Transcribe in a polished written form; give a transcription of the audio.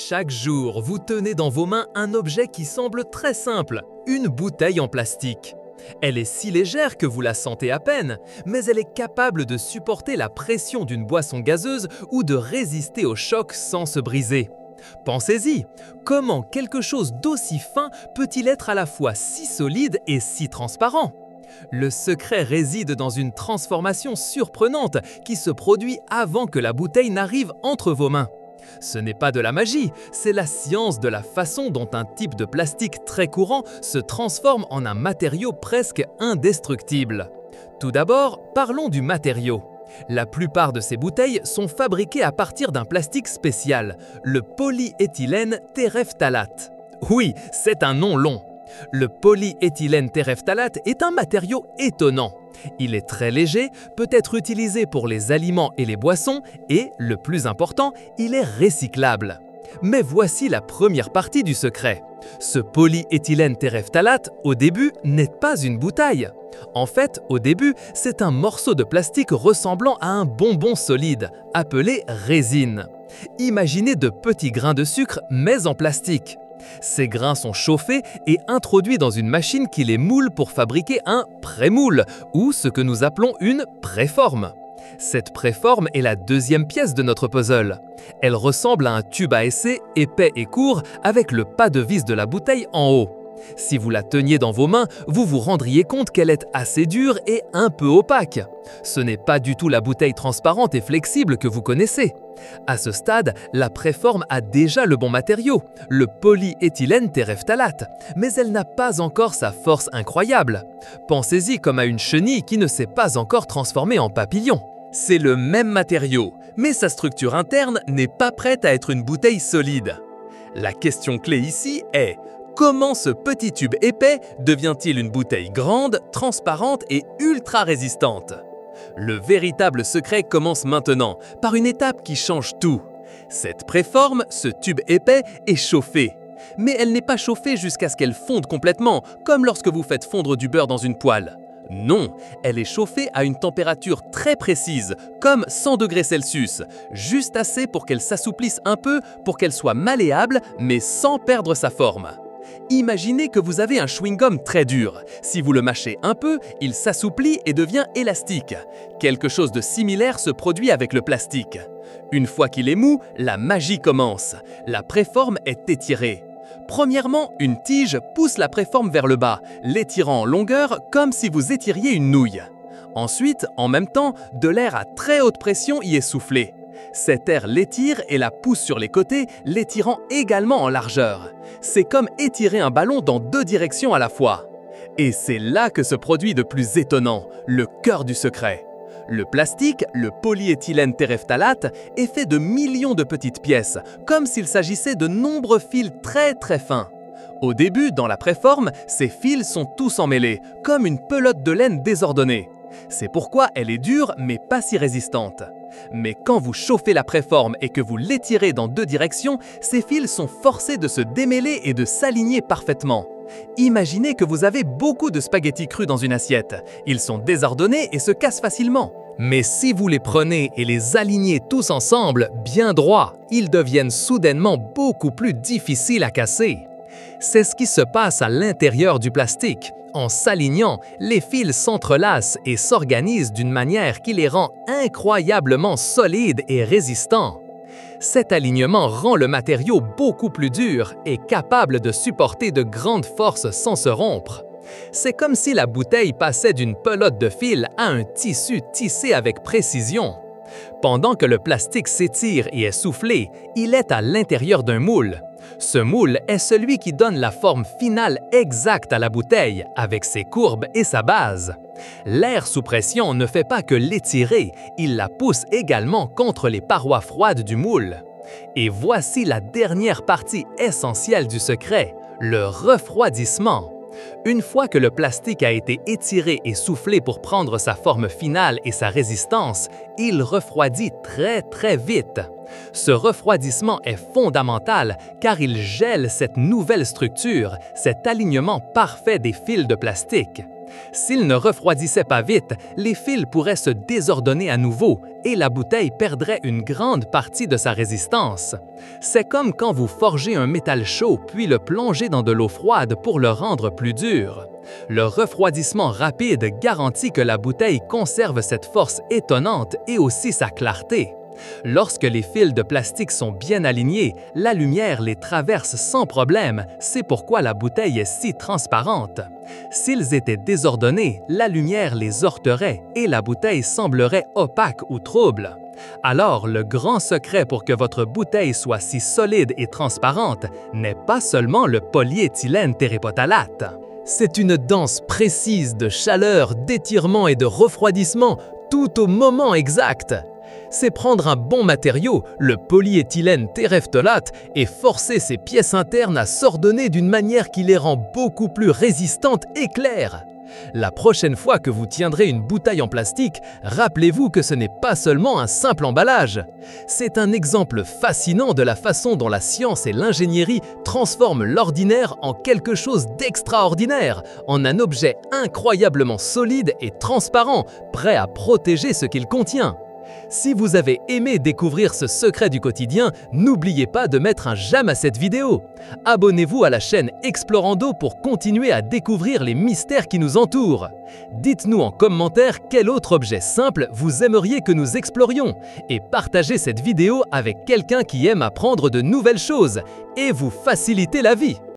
Chaque jour, vous tenez dans vos mains un objet qui semble très simple, une bouteille en plastique. Elle est si légère que vous la sentez à peine, mais elle est capable de supporter la pression d'une boisson gazeuse ou de résister au choc sans se briser. Pensez-y, comment quelque chose d'aussi fin peut-il être à la fois si solide et si transparent? Le secret réside dans une transformation surprenante qui se produit avant que la bouteille n'arrive entre vos mains. Ce n'est pas de la magie, c'est la science de la façon dont un type de plastique très courant se transforme en un matériau presque indestructible. Tout d'abord, parlons du matériau. La plupart de ces bouteilles sont fabriquées à partir d'un plastique spécial, le polyéthylène terephthalate. Oui, c'est un nom long. Le polyéthylène terephthalate est un matériau étonnant. Il est très léger, peut être utilisé pour les aliments et les boissons et, le plus important, il est recyclable. Mais voici la première partie du secret. Ce polyéthylène terephthalate, au début, n'est pas une bouteille. En fait, au début, c'est un morceau de plastique ressemblant à un bonbon solide, appelé résine. Imaginez de petits grains de sucre, mais en plastique. Ces grains sont chauffés et introduits dans une machine qui les moule pour fabriquer un prémoule, ou ce que nous appelons une préforme. Cette préforme est la deuxième pièce de notre puzzle. Elle ressemble à un tube à essai épais et court avec le pas de vis de la bouteille en haut. Si vous la teniez dans vos mains, vous vous rendriez compte qu'elle est assez dure et un peu opaque. Ce n'est pas du tout la bouteille transparente et flexible que vous connaissez. À ce stade, la préforme a déjà le bon matériau, le polyéthylène terephthalate, mais elle n'a pas encore sa force incroyable. Pensez-y comme à une chenille qui ne s'est pas encore transformée en papillon. C'est le même matériau, mais sa structure interne n'est pas prête à être une bouteille solide. La question clé ici est: comment ce petit tube épais devient-il une bouteille grande, transparente et ultra résistante? Le véritable secret commence maintenant, par une étape qui change tout. Cette préforme, ce tube épais, est chauffée. Mais elle n'est pas chauffée jusqu'à ce qu'elle fonde complètement, comme lorsque vous faites fondre du beurre dans une poêle. Non, elle est chauffée à une température très précise, comme 100 degrés Celsius, juste assez pour qu'elle s'assouplisse un peu, pour qu'elle soit malléable, mais sans perdre sa forme. Imaginez que vous avez un chewing-gum très dur. Si vous le mâchez un peu, il s'assouplit et devient élastique. Quelque chose de similaire se produit avec le plastique. Une fois qu'il est mou, la magie commence. La préforme est étirée. Premièrement, une tige pousse la préforme vers le bas, l'étirant en longueur comme si vous étiriez une nouille. Ensuite, en même temps, de l'air à très haute pression y est soufflé. Cet air l'étire et la pousse sur les côtés, l'étirant également en largeur. C'est comme étirer un ballon dans deux directions à la fois. Et c'est là que se produit de plus étonnant, le cœur du secret. Le plastique, le polyéthylène terephthalate, est fait de millions de petites pièces, comme s'il s'agissait de nombreux fils très fins. Au début, dans la préforme, ces fils sont tous emmêlés, comme une pelote de laine désordonnée. C'est pourquoi elle est dure mais pas si résistante. Mais quand vous chauffez la préforme et que vous l'étirez dans deux directions, ces fils sont forcés de se démêler et de s'aligner parfaitement. Imaginez que vous avez beaucoup de spaghettis crus dans une assiette. Ils sont désordonnés et se cassent facilement. Mais si vous les prenez et les alignez tous ensemble, bien droits, ils deviennent soudainement beaucoup plus difficiles à casser. C'est ce qui se passe à l'intérieur du plastique. En s'alignant, les fils s'entrelacent et s'organisent d'une manière qui les rend incroyablement solides et résistants. Cet alignement rend le matériau beaucoup plus dur et capable de supporter de grandes forces sans se rompre. C'est comme si la bouteille passait d'une pelote de fil à un tissu tissé avec précision. Pendant que le plastique s'étire et est soufflé, il est à l'intérieur d'un moule. Ce moule est celui qui donne la forme finale exacte à la bouteille, avec ses courbes et sa base. L'air sous pression ne fait pas que l'étirer, il la pousse également contre les parois froides du moule. Et voici la dernière partie essentielle du secret, le refroidissement. Une fois que le plastique a été étiré et soufflé pour prendre sa forme finale et sa résistance, il refroidit très vite. Ce refroidissement est fondamental car il gèle cette nouvelle structure, cet alignement parfait des fils de plastique. S'il ne refroidissait pas vite, les fils pourraient se désordonner à nouveau et la bouteille perdrait une grande partie de sa résistance. C'est comme quand vous forgez un métal chaud puis le plongez dans de l'eau froide pour le rendre plus dur. Le refroidissement rapide garantit que la bouteille conserve cette force étonnante et aussi sa clarté. Lorsque les fils de plastique sont bien alignés, la lumière les traverse sans problème, c'est pourquoi la bouteille est si transparente. S'ils étaient désordonnés, la lumière les heurterait et la bouteille semblerait opaque ou trouble. Alors, le grand secret pour que votre bouteille soit si solide et transparente n'est pas seulement le polyéthylène terephthalate. C'est une danse précise de chaleur, d'étirement et de refroidissement, tout au moment exact. C'est prendre un bon matériau, le polyéthylène terephthalate, et forcer ses pièces internes à s'ordonner d'une manière qui les rend beaucoup plus résistantes et claires. La prochaine fois que vous tiendrez une bouteille en plastique, rappelez-vous que ce n'est pas seulement un simple emballage. C'est un exemple fascinant de la façon dont la science et l'ingénierie transforment l'ordinaire en quelque chose d'extraordinaire, en un objet incroyablement solide et transparent, prêt à protéger ce qu'il contient. Si vous avez aimé découvrir ce secret du quotidien, n'oubliez pas de mettre un j'aime à cette vidéo. Abonnez-vous à la chaîne Explorando pour continuer à découvrir les mystères qui nous entourent. Dites-nous en commentaire quel autre objet simple vous aimeriez que nous explorions et partagez cette vidéo avec quelqu'un qui aime apprendre de nouvelles choses et vous faciliter la vie.